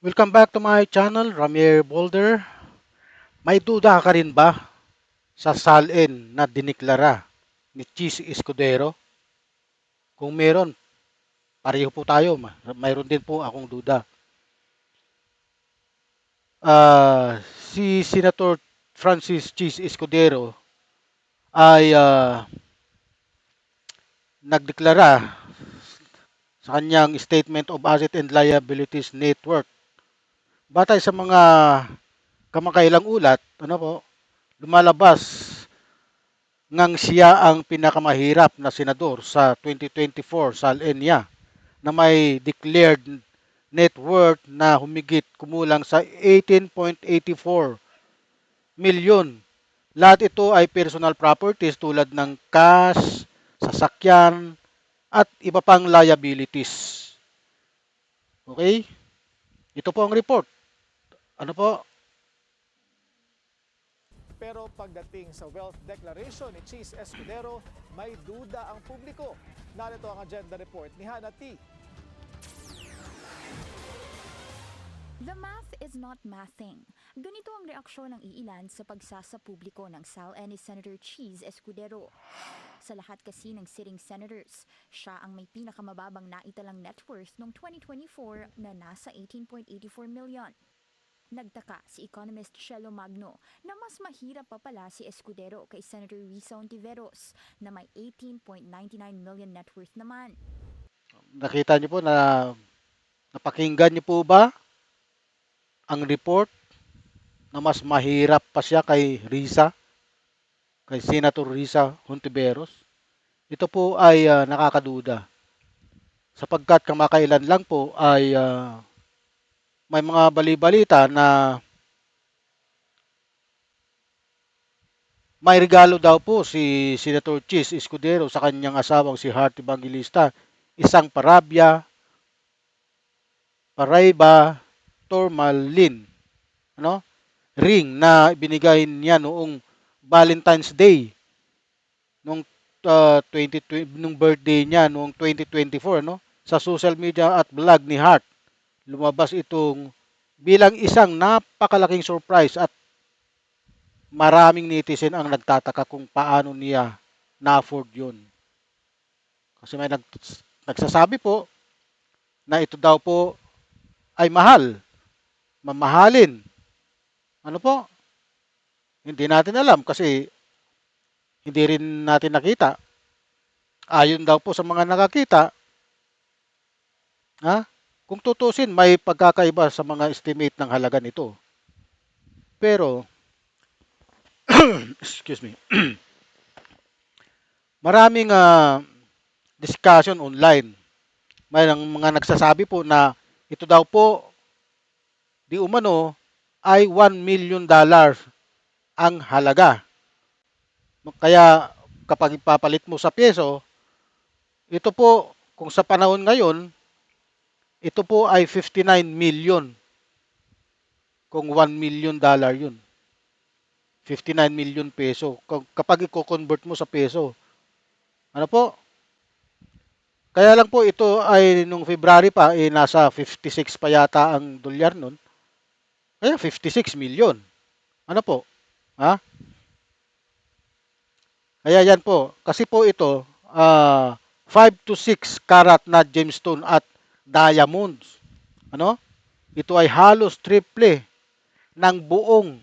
Welcome back to my channel, Ramier Boulder. May duda ka rin ba sa salin na diniklara ni Cheese Escudero? Kung meron, pareho po tayo. Mayroon din po akong duda. Si Senator Francis Cheese Escudero ay nagdeklara sa kanyang Statement of Asset and Liabilities Network. Batay sa mga kamakailang ulat, lumalabas ngang siya ang pinakamahirap na senador sa 2024 salin niya na may declared net worth na humigit kumulang sa 18.84 milyon. Lahat ito ay personal properties tulad ng cash, sasakyan, at iba pang liabilities. Okay? Ito po ang report. Ano po? Pero pagdating sa wealth declaration ni Cheese Escudero, may duda ang publiko. Narito ang agenda report ni Hannah T. The math is not mathing. Ganito ang reaksyon ng iilan sa pagsasapubliko ng SALN ni Senator Cheese Escudero. Sa lahat kasi ng sitting senators, siya ang may pinakamababang naitalang net worth noong 2024 na nasa 18.84 million. Nagtaka si economist Shelo Magno na mas mahirap pa pala si Escudero kay Senator Risa Ontiveros na may 18.99 million net worth naman. Nakita niyo po na napakinggan niyo po ba ang report na mas mahirap pa siya kay Senator Risa Hontiveros? Ito po ay nakakaduda sapagkat kamakailan lang po ay may mga bali-balita na may regalo daw po si Senator Cheese Escudero sa kanyang asawang si Heart Evangelista, isang Paraiba Tourmaline, ring na binigay niya noong Valentine's Day nung 2020, nung birthday niya noong 2024, sa social media at vlog ni Heart. Lumabas itong bilang isang napakalaking surprise at maraming netizen ang nagtataka kung paano niya na-afford yun. Kasi may nagsasabi po na ito daw po ay mamahalin. Ano po? Hindi natin alam kasi hindi rin natin nakita. Ayon daw po sa mga nakakita, ha? Kung tutusin, may pagkakaiba sa mga estimate ng halaga nito. Pero, excuse me, maraming discussion online. May mga nagsasabi po na ito daw po, di umano, ay $1 million ang halaga. Kaya kapag ipapalit mo sa piso, ito po, kung sa panahon ngayon, ito po ay 59 million. Kung $1 million yun. 59 million peso. Kapag i-convert mo sa peso. Ano po? Kaya lang po ito ay nung February pa, nasa 56 pa yata ang dolyar nun. Kaya 56 million. Ano po? Ha? Kaya yan po. Kasi po ito, 5 to 6 karat na gemstone at diamonds. Ano? Ito ay halos triple ng buong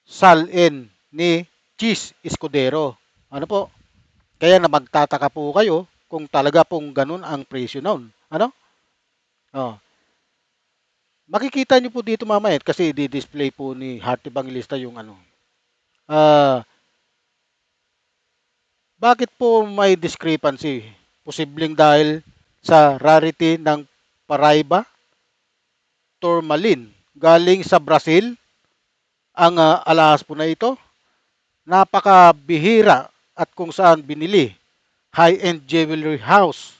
salin ni Cheese Escudero. Ano po? Kaya na magtataka po kayo kung talaga pong ganun ang presyo noon. Ano? Oh. Makikita niyo po dito mamaya kasi di-display po ni Heart Evangelista yung ano. Bakit po may discrepancy? Posibleng dahil sa rarity ng Paraiba Tourmaline galing sa Brazil ang alahas po na ito. Napakabihira at kung saan binili. High-end jewelry house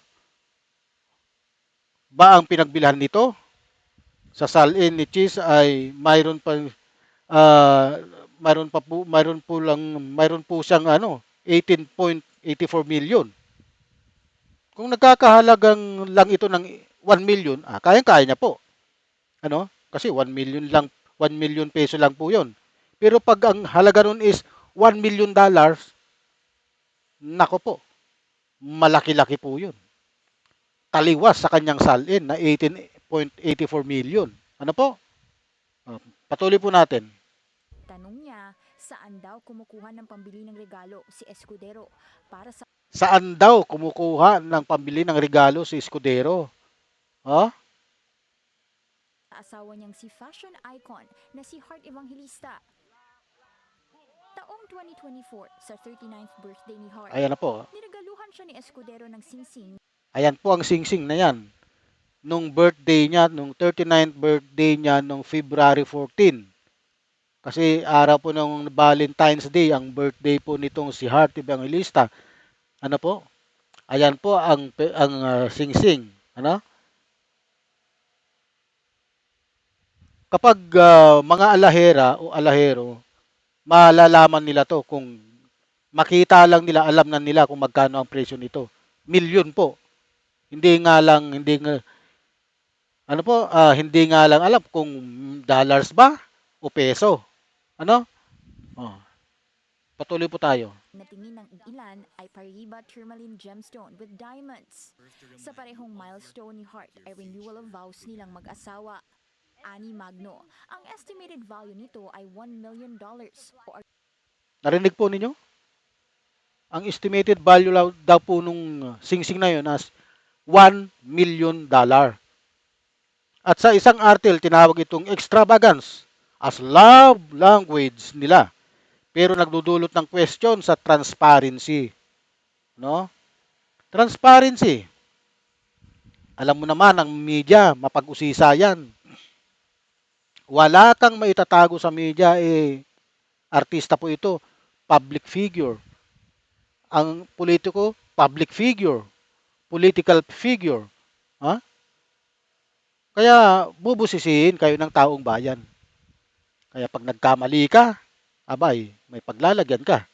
ba ang pinagbilhan nito? Sa salin ni Cheese ay uh, mayroon po siyang 18.84 million. Kung nagkakahalagang lang ito ng 1 million, kayang-kaya niya po. Ano? Kasi 1 million lang, 1 million peso lang po 'yon. Pero pag ang halaga nun is $1 million, nako po, malaki-laki po 'yun. Taliwas sa kanyang salin na 18.84 million. Ano po? Patuloy po natin. Tanong niya, saan daw kumukuha ng pambili ng regalo si Escudero para sa Saan daw kumukuha ng pambili ng regalo si Escudero? Ha? asawa niyang si fashion icon na si Heart Evangelista. Taong 2024, sa 39th birthday ni Heart, Ayan na po. niregaluhan siya ni Escudero ng singsing Ayan po ang singsing na yan. Nung birthday niya, nung 39th birthday niya, nung February 14. Kasi araw po ng Valentine's Day, ang birthday po nitong si Heart Evangelista. Ano po? Ayan po ang singsing. Ano? Kapag mga alahera o alahero, malalaman nila to kung makita lang nila, alam na nila kung magkano ang presyo nito. Milyon po. Hindi nga lang alam kung dollars ba o peso. Ano? Oh, patuloy po tayo. na tingin ng ilan ay Paribas Tourmaline Gemstone with diamonds. Sa parehong milestone ni Heart ay renewal of vows nilang mag-asawa. Ani Magno, ang estimated value nito ay $1 million o Narinig po ninyo? Ang estimated value daw po nung singsing na yun as $1 million. At sa isang article, tinawag itong extravagance as love language nila. Pero nagdudulot ng question sa transparency. No? Transparency. Alam mo naman, ang media, mapag-usisa yan. Wala kang maitatago sa media, artista po ito, public figure. Ang politiko, public figure. Political figure. Ha? Kaya bubusisihin kayo ng taong bayan. Kaya pag nagkamali ka, abay, may paglalagyan ka.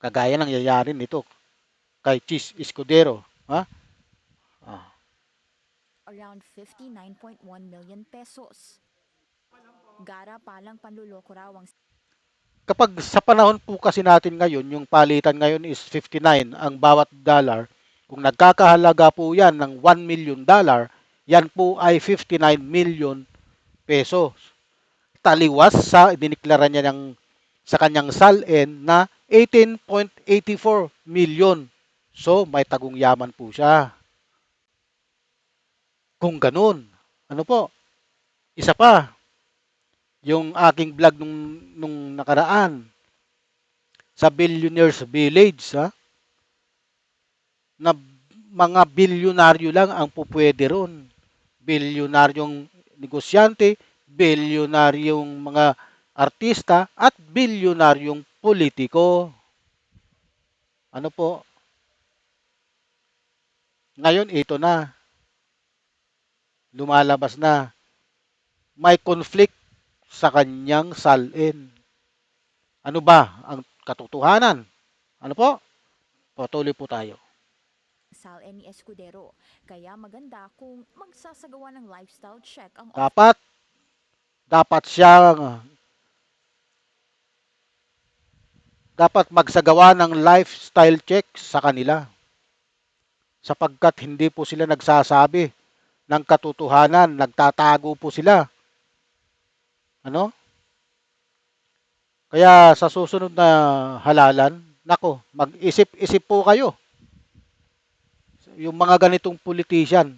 Kagaya ng nangyayari nito kay Cheese Escudero. Ha? Ah. around 59.1 million pesos. Gara palang panluloko raw ang Kapag sa panahon po kasi natin ngayon, yung palitan ngayon is 59 ang bawat dollar. Kung nagkakahalaga po yan ng $1 million, yan po ay 59 million pesos. Taliwas sa diniklara niya sa kanyang salin na 18.84 million. So, may tagong yaman po siya. Kung ganun, ano po, isa pa, yung aking vlog nung nakaraan, sa Billionaires Village, na mga bilyonaryo lang ang pupwede ron. Bilyonaryong negosyante, bilyonaryong mga artista, at bilyonaryong politiko. Ano po? Ngayon, ito na. Lumalabas na. May conflict sa kanyang salin. Ano ba ang katotohanan? Ano po? Patuloy po tayo. salin ni Escudero. Kaya maganda kung magsasagawa ng lifestyle check ang Dapat siya dapat magsagawa ng lifestyle check sa kanila sapagkat hindi po sila nagsasabi ng katotohanan, nagtatago po sila. Ano? Kaya sa susunod na halalan, nako, mag-isip-isip po kayo. Yung mga ganitong politician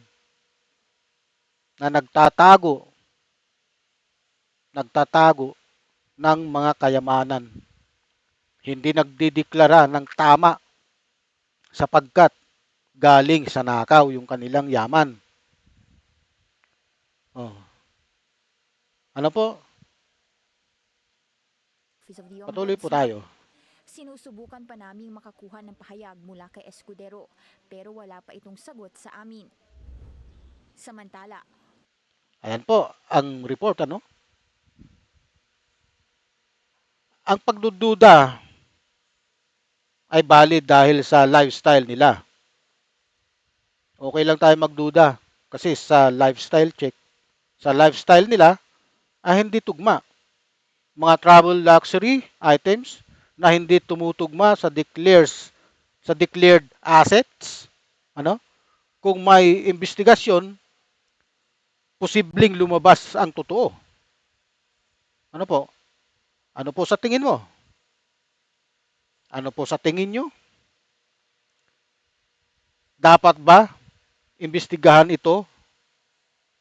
na nagtatago ng mga kayamanan. Hindi nagdideklara ng tama sapagkat galing sa nakaw yung kanilang yaman. Oh. Ano po? Office of the Patuloy po Ombudsman. tayo. Sinusubukan pa naming makakuha ng pahayag mula kay Escudero pero wala pa itong sagot sa amin. Samantala, Ayan po ang report, ano? Ang pagdududa ay valid dahil sa lifestyle nila. Okay lang tayo magduda. Kasi sa lifestyle check, sa lifestyle nila, hindi tugma. Mga travel luxury items na hindi tumutugma sa declared assets. Ano? Kung may investigasyon, posibleng lumabas ang totoo. Ano po? Ano po sa tingin mo? Ano po sa tingin nyo? Dapat ba imbestigahan ito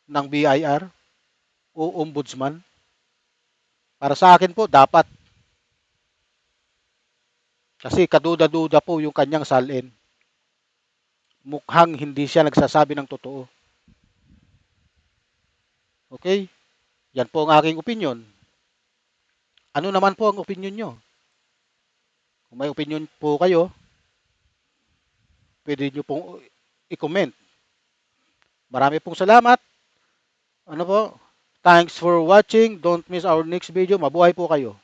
ng BIR o Ombudsman? Para sa akin po, dapat. Kasi kaduda-duda po yung kanyang salin. Mukhang hindi siya nagsasabi ng totoo. Okay? Yan po ang aking opinion. Ano naman po ang opinion nyo? Kung may opinion po kayo, pwede nyo pong i-comment. Marami pong salamat. Ano po? Thanks for watching. Don't miss our next video. Mabuhay po kayo.